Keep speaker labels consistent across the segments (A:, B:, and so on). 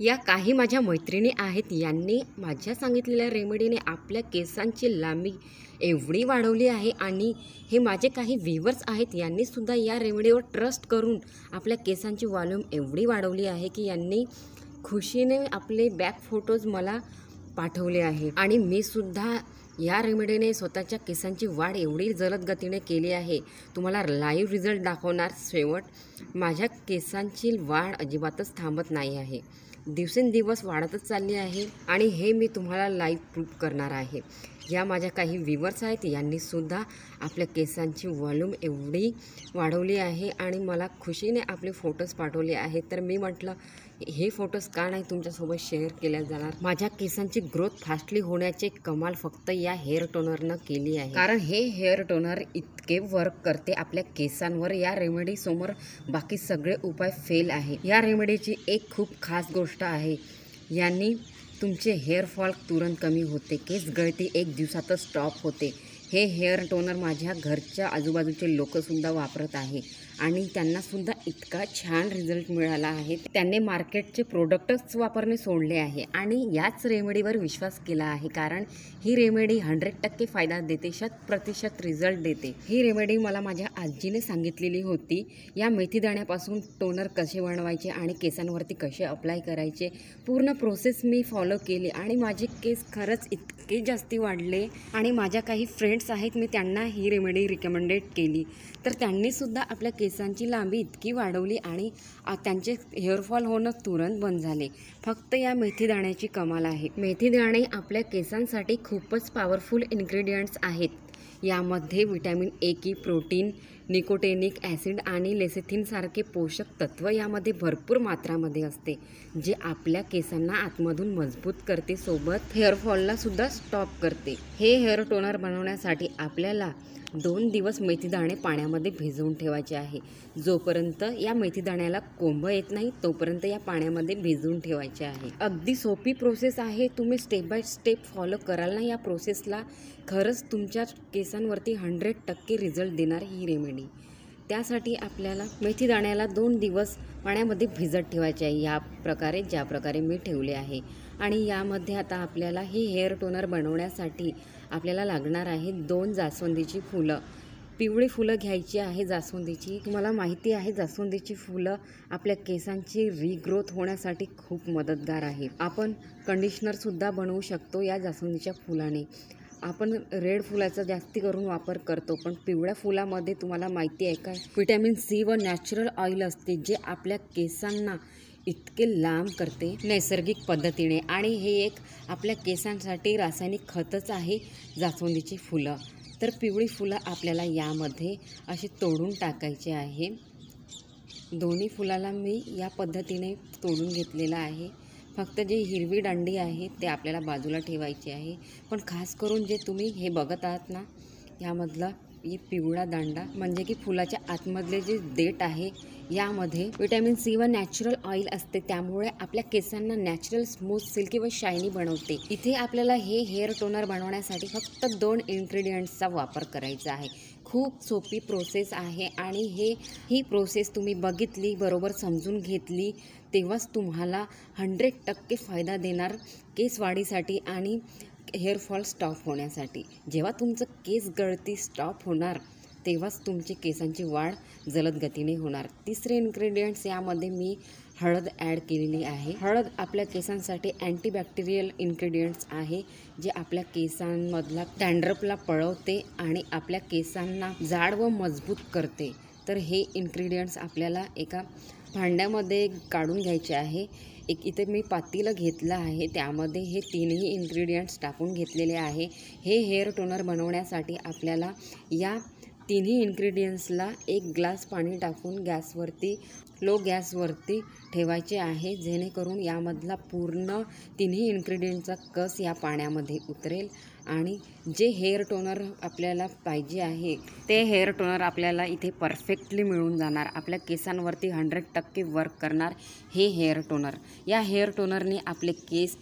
A: या काही माझ्या मैत्रिणी आहेत, यांनी माझ्या सांगितलेल्या रेमेडीने आपल्या केसांची लांबी एवढी वाढवली आहे आणि हे माझे काही व्ह्यूअर्स आहेत, यांनीसुद्धा या रेमेडीवर ट्रस्ट करून आपल्या केसांची वॉल्यूम एवढी वाढवली आहे की यांनी खुशीने आपले बॅक फोटोज मला पाठवले आहे आणि मी सुद्धा या रेमेडीने स्वतःच्या केसांची वाढ एवढी जलद गतीने केली आहे. तुम्हाला लाईव्ह रिझल्ट दाखवणार. शेवट माझ्या केसांची वाढ अजिबातच थांबत नाही आहे, दिवसेंदिवस वाढतच चालली आहे आणि हे मी तुम्हाला लाईव्ह प्रूफ करणार आहे. या माझ्या काही व्ह्यूअर्स आहेत, यांनीसुद्धा आपल्या केसांची वॉल्यूम एवढी वाढवली आहे आणि मला खुशीने आपले फोटोज पाठवले आहेत. तर मी म्हटलं हे फोटोज का नाही तुमच्यासोबत शेअर केल्या जाणार. माझ्या केसांची ग्रोथ फास्टली होण्याचे कमाल फक्त या हेअर टोनरनं केली आहे, कारण हे हेअर टोनर इतके वर्क करते आपल्या केसांवर. या रेमेडी समोर बाकी सगळे उपाय फेल आहे. या रेमेडीची एक खूप खास गोष्ट आहे, यांनी तुमचे हेअरफॉल तुरंत कमी होते, केस गळती एक दिवसातच स्टॉप होते. हे हेअर टोनर माझ्या घरच्या आजूबाजूचे लोकसुद्धा वापरत आहे आणि त्यांनासुद्धा इतका छान रिझल्ट मिळाला आहे. त्यांनी मार्केटचे प्रोडक्टच वापरणे सोडले आहे आणि याच रेमेडीवर विश्वास केला आहे, कारण ही रेमेडी 100% फायदा देते, 100% रिझल्ट देते. ही रेमेडी मला माझ्या आजीने सांगितलेली होती. या मेथी दाण्यापासून टोनर कसे बनवायचे आणि केसांवरती कसे अप्लाय करायचे, पूर्ण प्रोसेस मी फॉलो केली आणि माझे केस खरंच इतके जास्ती वाढले. आणि माझ्या काही फ्रेंड्स आहेत, मी त्यांना ही रेमेडी रिकमेंडेड केली, तर त्यांनीसुद्धा आपल्या केसांची लांबी इतकी वाढवली आणि त्यांचे हेअरफॉल होणं तुरंत बंद झाले. फक्त या मेथी दाण्याची कमाल आहे. मेथी दाणे आपल्या केसांसाठी खूपच पॉवरफुल इन्ग्रेडियंट्स आहेत. यामध्ये विटॅमिन ए की प्रोटीन, निकोटेनिक ॲसिड आणि लेसेथिन सारखे पोषक तत्व यामध्ये भरपूर मात्रामध्ये असते, जे आपल्या केसांना आतमधून मजबूत करते, सोबत हेअरफॉलला सुद्धा स्टॉप करते. हे हेअर टोनर बनवण्यासाठी आपल्याला 2 दिवस मेथीदाणे पाण्यामध्ये भिजवून ठेवायचे आहे. जोपर्यंत या मेथीदाण्याला कोंब येत नाही तोपर्यंत या पाण्यामध्ये भिजवून ठेवायचे आहे. अगदी सोपी प्रोसेस आहे. तुम्ही स्टेप बाय स्टेप फॉलो कराल ना या प्रोसेसला, खरंच तुमच्या केसांवरती 100% रिझल्ट देणार ही रेमेडी. त्यासाठी आपल्याला मेथी दाण्याला 2 दिवस पाण्यामध्ये भिजत ठेवायचे आहे, या प्रकारे ज्या प्रकारे मी ठेवले आहे. आणि यामध्ये आता आपल्याला ही हेअर टोनर बनवण्यासाठी आपल्याला लागणार आहे 2 जास्वंदीची फुलं. पिवळी फुलं घ्यायची आहे जास्वंदीची. तुम्हाला माहिती आहे जास्वंदीची फुलं आपल्या केसांची रिग्रोथ होण्यासाठी खूप मदतगार आहे. आपण कंडिशनरसुद्धा बनवू शकतो या जास्वंदीच्या फुलाने. आपण रेड फुलाचा जास्ती करून वापर करतो, पण पिवळ्या फुलामध्ये तुम्हाला माहिती आहे का, विटॅमिन सी व नॅचरल ऑइल असते, जे आपल्या केसांना इतके लांब करते नैसर्गिक पद्धतीने. आणि हे एक आपल्या केसांसाठी रासायनिक खतच आहे जास्वंदीची फुलं. तर पिवळी फुलं आपल्याला यामध्ये अशी तोडून टाकायचे आहे. दोन्ही फुलाला मी या पद्धतीने तोडून घेतलेलं आहे. फक्त जी हिरवी दांडी आहे ते आपल्याला बाजूला ठेवायची आहे. पण खास करून जे तुम्ही हे बघत आहात ना, यामधला ही पिवळा दांडा म्हणजे की फुलाच्या आतमधले जे देठ आहे, यामध्ये विटॅमिन सी व नॅचरल ऑइल असते, त्यामुळे आपल्या केसांना नॅचरल स्मूथ, सिल्की व शायनी बनवते. इथे आपल्याला हे हेअर टोनर बनवण्यासाठी फक्त 2 इन्ग्रेडियंट्सचा वापर करायचा आहे. खूप सोपी प्रोसेस आहे आणि ही प्रोसेस तुम्ही बघितली, बरोबर समजून घेतली, तेव्हाच तुम्हाला 100% फायदा देणार केस वाढीसाठी आणि हेअरफॉल स्टॉप होण्यासाठी. जेव्हा तुमचं केस गळती स्टॉप होणार तेव्हाच तुमची केसांची वाढ जलद गतीने होणार. तिसरे इन्ग्रेडियंट्स यामध्ये मी हळद ॲड केलेली आहे. हळद आपल्या केसांसाठी अँटीबॅक्टेरियल इन्ग्रेडियंट्स आहे, जे आपल्या केसांमधला डॅन्ड्रफला पळवते आणि आपल्या केसांना जाड व मजबूत करते. तर हे इन्ग्रेडियंट्स आपल्याला एका भांड्यामध्ये काढून घ्यायचे आहे. इथे मी पातेलं घेतलं आहे, त्यामध्ये हे 3ही इन्ग्रेडियंट्स टाकून घेतलेले आहे. हे हेअर टोनर बनवण्यासाठी आपल्याला या 3ही इन्ग्रेडियंट्सला 1 ग्लास पाणी टाकून लो गॅसवरती ठेवायचे आहे, जेणेकरून यामधला पूर्ण 3ही इन्ग्रेडियंटचा कस या पाण्यामध्ये उतरेल आणि जे हेअर टोनर आपल्याला पाहिजे आहे ते हेअर टोनर आपल्याला इथे परफेक्टली मिळून जाणार. आपल्या केसांवरती 100% वर्क करणार हे हेअर टोनर. या हेअर टोनरने आपले केस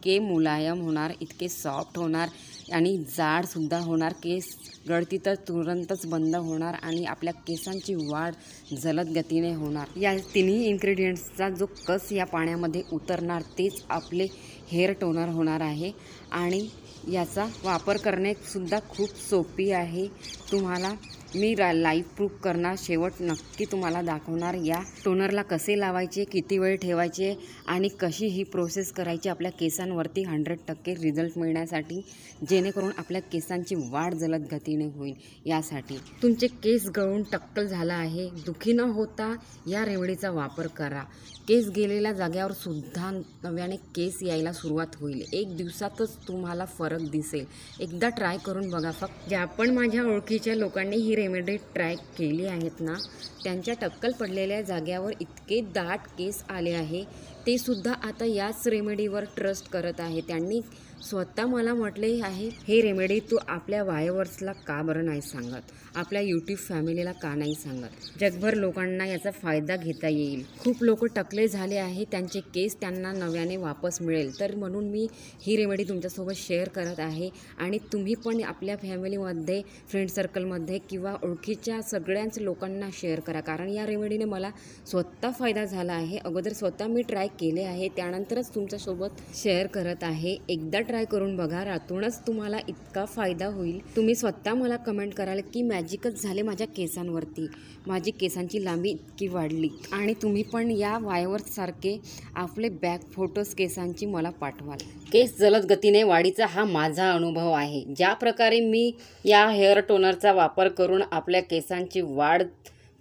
A: इतके मुलायम होणार, इतके सॉफ्ट होणार आणि जाडसुद्धा होणार. केस गळती तर तुरंतच बंद होणार आणि आपल्या केसांची वाढ जलद गतीने होणार. या तिन्ही इन्ग्रेडियंट्सचा जो कस या पाण्यामध्ये उतरणार तेच आपले हेअर टोनर होणार आहे. आणि याचा वापर करणेसुद्धा खूप सोपी आहे. तुम्हाला मी लाईव्ह प्रूफ करणार, शेवट नक्की तुम्हाला दाखवणार या टोनरला कसे लावायचे, किती वेळ ठेवायचे आणि कशी ही प्रोसेस करायची आपल्या केसांवरती 100% रिझल्ट मिळण्यासाठी, जेणेकरून आपल्या केसांची वाढ जलद गतीने होईल. यासाठी तुमचे केस गळून टक्कल झाला आहे, दुखी न होता या रेमेडीचा वापर करा. केस गेलेल्या जाग्यावर सुद्धा नव्याने केस यायला सुरुवात होईल. 1 दिवसातच तुम्हाला फरक दिसेल. एकदा ट्राय करून बघा. फक्त ज्या पण माझ्या ओळखीच्या लोकांनी ही रेमेडी ट्राय केली आहेत ना, त्यांच्या टक्कल पडलेल्या जाग्यावर इतके दाट केस आले आहे. ते सुद्धा आता याच रेमेडीवर ट्रस्ट करत आहे. त्यांनी स्वतः मला म्हटले आहे, हे रेमेडी तू आपल्या वायवर्सला का बरं नाही सांगत, आपल्या यूट्यूब फॅमिलीला का नाही सांगत, जगभर लोकांना याचा फायदा घेता येईल. खूप लोक टकले झाले आहे, त्यांचे केस त्यांना नव्याने वापस मिळेल. तर म्हणून मी ही रेमेडी तुमच्यासोबत शेअर करत आहे. आणि तुम्ही पण आपल्या फॅमिलीमध्ये, फ्रेंड सर्कलमध्ये किंवा ओळखीच्या सगळ्याच लोकांना शेअर करा. कारण या रेमेडीने मला स्वतः फायदा झाला आहे. अगोदर स्वतः मी ट्राय केले आहे, त्यानंतरच तुमच्यासोबत शेअर करत आहे. एकदा ट्राय करून बघा, रातूनच तुम्हाला इतका फायदा होईल. तुम्ही स्वतः मला कमेंट कराल की मॅजिकच झाले माझ्या केसांवरती, माझी केसांची लांबी इतकी वाढली. आणि तुम्ही पण या वायवर्ससारखे आपले बॅक फोटोज केसांची मला पाठवाल. केस जलद गतीने वाढीचा हा माझा अनुभव आहे. ज्या प्रकारे मी या हेअर टोनरचा वापर करून आपल्या केसांची वाढ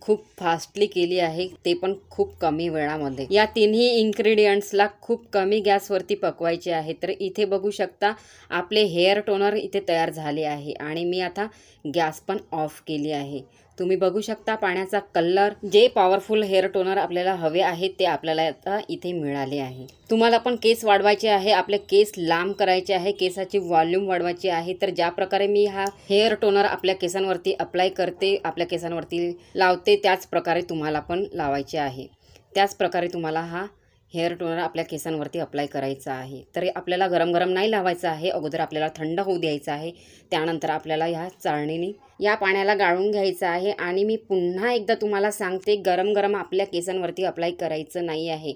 A: खूप फास्टली केली आहे, ते पण खूप कमी वेळामध्ये. या तिन्ही इन्ग्रेडियंट्सला खूप कमी गॅसवरती पकवायचे आहे. तर इथे बघू शकता आपले हेअर टोनर इथे तयार झाले आहे आणि मी आता गॅस पण ऑफ केली आहे. तुम्ही बघू शकता पाण्याचा कलर. जे पॉवरफुल हेअर टोनर आपल्याला हवे आहे ते आपल्याला आता इथे मिळाले आहे. तुम्हाला पण केस वाढवायचे आहे, आपले केस लांब करायचे आहे, केसाची व्हॉल्यूम वाढवायची आहे, तर ज्या प्रकारे मी हा हेअर टोनर आपल्या केसांवरती अप्लाय करते, आपल्या केसांवरती लावते, त्याच प्रकारे तुम्हाला पण लावायचे आहे. त्याच प्रकारे तुम्हाला हा हेअर टोनर आपल्या केसांवरती अप्लाय करायचा आहे. तर आपल्याला गरम गरम नाही लावायचं आहे, अगोदर आपल्याला थंड होऊ द्यायचं आहे. त्यानंतर आपल्याला ह्या चाळणीने या पाण्याला गाळून घ्यायचं आहे. आणि मी पुन्हा एकदा तुम्हाला सांगते, गरम गरम आपल्या केसांवरती अप्लाय करायचं नाही आहे,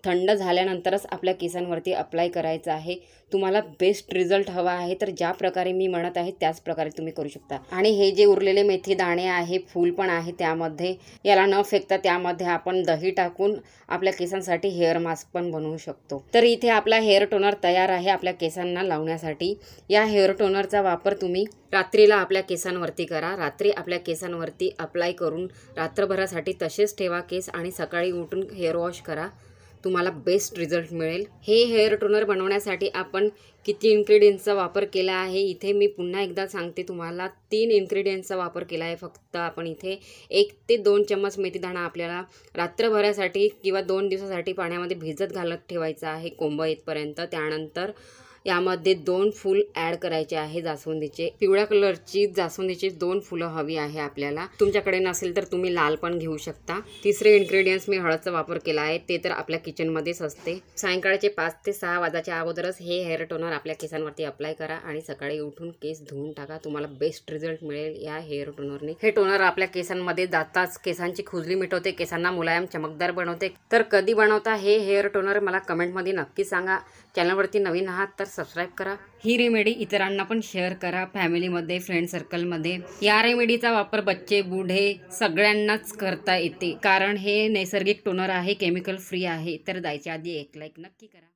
A: थंड झाल्यानंतरच आपल्या केसांवरती अप्लाय करायचं आहे. तुम्हाला बेस्ट रिझल्ट हवा आहे तर ज्या प्रकारे मी म्हणत आहे त्याच प्रकारे तुम्ही करू शकता. आणि हे जे उरलेले मेथी दाणे आहे, फूल पण आहे त्यामध्ये, याला न फेकता त्यामध्ये आपण दही टाकून आपल्या केसांसाठी हेअर मास्क पण बनवू शकतो. तर इथे आपला हेअर टोनर तयार आहे आपल्या केसांना लावण्यासाठी. या हेअर टोनरचा वापर तुम्ही रात्रीला आपल्या केसांवरती करा. रात्री आपल्या केसांवरती अप्लाय करून रात्रभरासाठी तसेच ठेवा केस आणि सकाळी उठून हेअर वॉश करा. तुम्हाला बेस्ट रिझल्ट मिळेल. हे हेअर टोनर बनवण्यासाठी आपण किती इन्ग्रेडियंट्सचा वापर केला आहे इथे मी पुन्हा एकदा सांगते तुम्हाला. 3 इन्ग्रेडियंट्सचा वापर केला आहे फक्त आपण इथे. 1 ते 2 चम्मच मेथीदाणा आपल्याला रात्रभरासाठी किंवा 2 दिवसासाठी पाण्यामध्ये भिजत घालत ठेवायचा आहे कोंब येतपर्यंत. त्यानंतर यामध्ये 2 फूल ॲड करायचे आहे जास्वंदीचे. पिवळ्या कलरची जास्वंदीची 2 फुलं हवी आहे आपल्याला. तुमच्याकडे नसेल तर तुम्ही लाल पण घेऊ शकता. तिसरे इन्ग्रेडियंट्स मी हळदचा वापर केला आहे, ते तर आपल्या किचनमध्येच असते. सायंकाळचे 5 ते 6 वाजाच्या अगोदरच हे हेअर टोनर आपल्या केसांवरती अप्लाय करा आणि सकाळी उठून केस धुवून टाका. तुम्हाला बेस्ट रिझल्ट मिळेल या हेअर टोनरने. हे टोनर आपल्या केसांमध्ये जाताच केसांची खुजली मिटवते, केसांना मुलायम चमकदार बनवते. तर कधी बनवता हे हेअर टोनर मला कमेंटमध्ये नक्की सांगा. चॅनलवरती नवीन आहात तर सबस्क्राईब करा. ही रेमेडी इतरांना पण शेअर करा, फॅमिलीमध्ये, फ्रेंड सर्कलमध्ये. या रेमेडीचा वापर बच्चे, बुढे सगळ्यांनाच करता येते, कारण हे नैसर्गिक टोनर आहे, केमिकल फ्री आहे. तर जायच्या आधी एक लाईक नक्की करा.